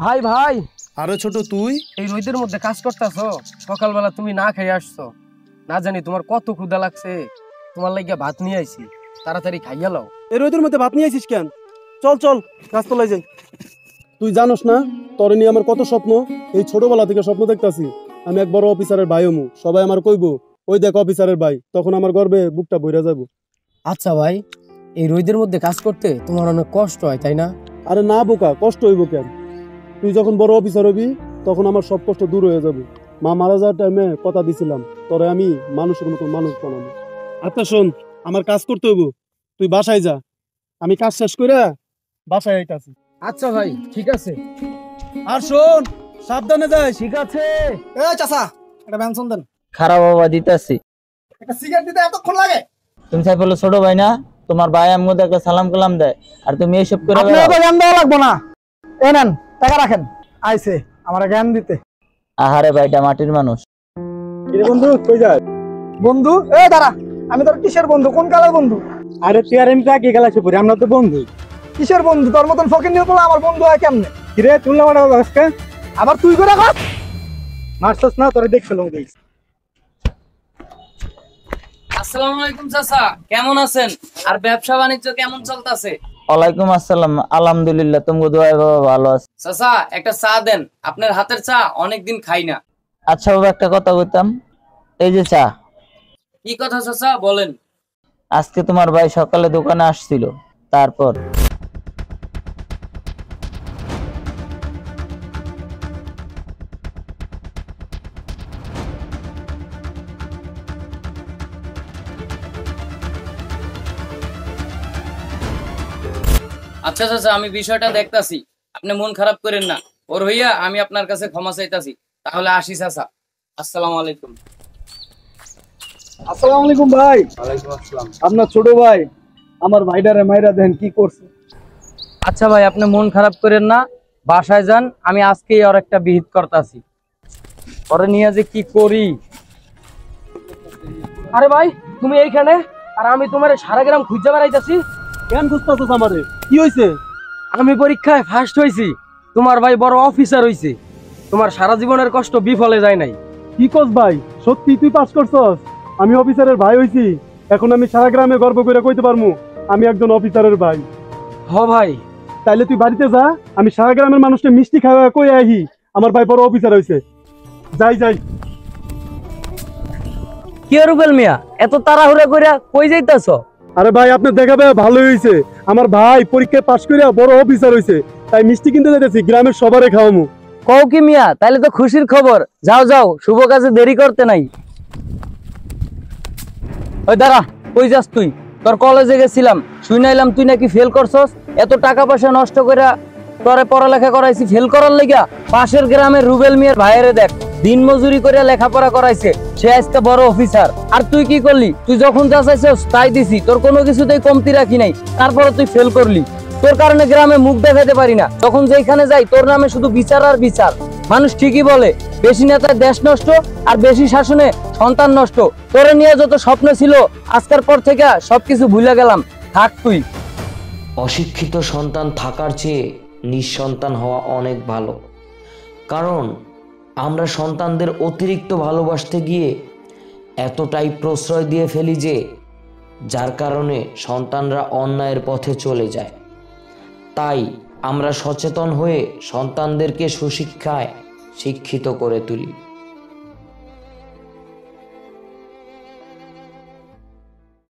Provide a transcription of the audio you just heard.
ভাই ভাই, আরে ছোট তুই এই রোদের মধ্যে কাজ করতেছো? সকালবেলা তুমি না খেয়ে আসছো, না জানি তোমার কত ক্ষুধা লাগছে। তোমার লাগিয়া ভাত নিয়ে আইছি, তাড়াতাড়ি খাইয়া লও। এই রোদের মধ্যে ভাত নিয়ে আইছিস কেন? চল চল গাছতলায় যাই। তুই জানোস না তোরে নিয়ে আমার কত স্বপ্ন। এই ছোটবেলা থেকে স্বপ্ন দেখতাছি আমি এক বড় অফিসারের ভাই হমু। সবাই আমার কইবো ওই দেখ অফিসারের ভাই, তখন আমার গর্বে বুকটা ভইরা যাবো। আচ্ছা ভাই, এই রোদের মধ্যে কাজ করতে তোমার অনেক কষ্ট হয় তাই না? আরে না বোকা, কষ্ট হইব কেন? তুই যখন বড় অফিসার হবি তখন আমার সব কষ্ট দূর হয়ে যাবে। মা মারা যাওয়ার টাইমে কথা দিছিলাম তোরে আমি মানুষের মতো মানুষ বানাবো। আচ্ছা শোন, আমার কাজ করতে হইব, তুই বাসায় যা, আমি কাজ শেষ করে বাসায় আইতাছি। আচ্ছা ভাই, ঠিক আছে। আর শোন, সাবধানে যাই। ঠিক আছে। এ চাচা, একটা ব্যঞ্জন দেন। খারাপ বাবা দিতেছি। একটা সিগারেট দিতে এতক্ষণ লাগে? তুমি চাই বলো ছোট ভাই না, তোমার ভাই আমি একটা সালাম কালাম দেয় আর তুমি এইসব করে আপনি তো জ্ঞান দেওয়া লাগবো না। এই নেন টাকা রাখেন, আইছে আমার জ্ঞান দিতে। আহারে ভাইটা মাটির মানুষ। কিরে বন্ধু কই যায়? বন্ধু এ দাঁড়া, আমি তোর কিসের বন্ধু, কোন কালের বন্ধু? আরে তুই আর আমি তো আগে গেলাছি পরে, আমরা তো বন্ধু। কিসের বন্ধু? তোর মতন ফকির নিয়ে বলে আমার বন্ধু হয় কেমনে? কিরে তুলনা মারা আজকে আবার তুই করে কর। মারছস না, তোরে দেখছিলাম দেখ। আসসালামু আলাইকুম চাচা, কেমন আছেন? আর ব্যবসা বাণিজ্য কেমন চলতেছে? ওয়ালাইকুম আসসালাম, আলহামদুলিল্লাহ, তুমি দোয়ায় বাবা ভালো আছে। চাচা একটা চা দেন, আপনার হাতের চা অনেকদিন খাই না। আচ্ছা বাবা একটা কথা বলতাম, এই যে চা। কি কথা চাচা বলেন। আজকে তোমার ভাই সকালে দোকানে আসছিল, তারপর আচ্ছা চাচা, আমি বিষয়টা দেখতাছি, আপনি মন খারাপ করেন না। ওর হইয়া আমি আপনার কাছে ক্ষমা চাইতাছি। তাহলে আসি চাচা, আসসালামু আলাইকুম। আসসালামু আলাইকুম ভাই। ওয়ালাইকুম আসসালাম। আপনার ছোট ভাই আমার ভাইডারে মাইরা দেন কি করছে। আচ্ছা ভাই, আপনি মন খারাপ করেন না, বাসায় যান, আমি আজকেই আর একটা বিহিত করতেছি। পরে নিয়ে যে কি করি। আরে ভাই, তুমি এইখানে আর আমি তোমার সারা গ্রাম খুঁজে বেড়াইতেছি। কেন খুঁজতেছস আমারে? কি হইছে? আমি পরীক্ষায় ফার্স্ট হয়েছি, তোমার ভাই বড় অফিসার হয়েছে। তোমার সারা জীবনের কষ্ট বিফলে যায় নাই। কি কস ভাই, সত্যি তুই পাস করছস? আমি অফিসারের ভাই হইছি, এখন আমি সারা গ্রামে গর্ব করে কইতে পারমু আমি একজন অফিসারের ভাই। হ ভাই। তাইলে তুই বাড়িতে যা, আমি সারা গ্রামের মানুষকে মিষ্টি খাওয়া কই আহি আমার ভাই বড় অফিসার হইছে। যাই যাই। কি রুবেল মিয়া, এত তাড়াহুড়া কইরা কই যাইতাছ? আরে ভাই আপনি দেখাবে ভালোই হইছে, আমার ভাই পরীক্ষায় পাস করে বড় অফিসার হইছে, তাই মিষ্টি কিনতে যাইতেছি, গ্রামের সবারে খাওয়ামু। কও কি মিয়া, তাইলে তো খুশির খবর। যাও যাও, শুভ কাজে দেরি করতে নাই। ওই দাঁড়া, কই যাস তুই? তোর কলেজে গেছিলাম, শুনাইলাম তুই নাকি ফেল করছস। এত টাকা পয়সা নষ্ট কইরা তোরে পড়ালেখা করাইছি ফেল করার লাগা? পাশের গ্রামের রুবেল মিয়ার ভাইয়েরে দেখ, দিন মজুরি করে লেখাপড়া করাইছে, সে আজকে বড় অফিসার। আর তুই কি করলি? তুই যখন যা চাইছস তাই দিছি, তোর কোনো কিছুতেই কমতি রাখি নাই, তারপরে তুই ফেল করলি। তোর কারণে গ্রামে মুখ দেখাতে পারি না, তখন যেখানে যাই তোর নামে শুধু বিচার আর বিচার। মানুষ ঠিকই বলে, বেশি নেতায় দেশ নষ্ট আর বেশি শাসনে সন্তান নষ্ট। তোরে নিয়ে যত স্বপ্ন ছিল আজকের পর থেকে সবকিছু ভুলে গেলাম, থাক তুই। অশিক্ষিত সন্তান থাকার চেয়ে নিঃসন্তান হওয়া অনেক ভালো, কারণ আমরা সন্তানদের অতিরিক্ত ভালোবাসতে গিয়ে এতটাই প্রশ্রয় দিয়ে ফেলি যে যার কারণে সন্তানরা অন্যায়ের পথে চলে যায়। তাই আমরা সচেতন হয়ে সন্তানদেরকে সুশিক্ষায় শিক্ষিত করে তুলি।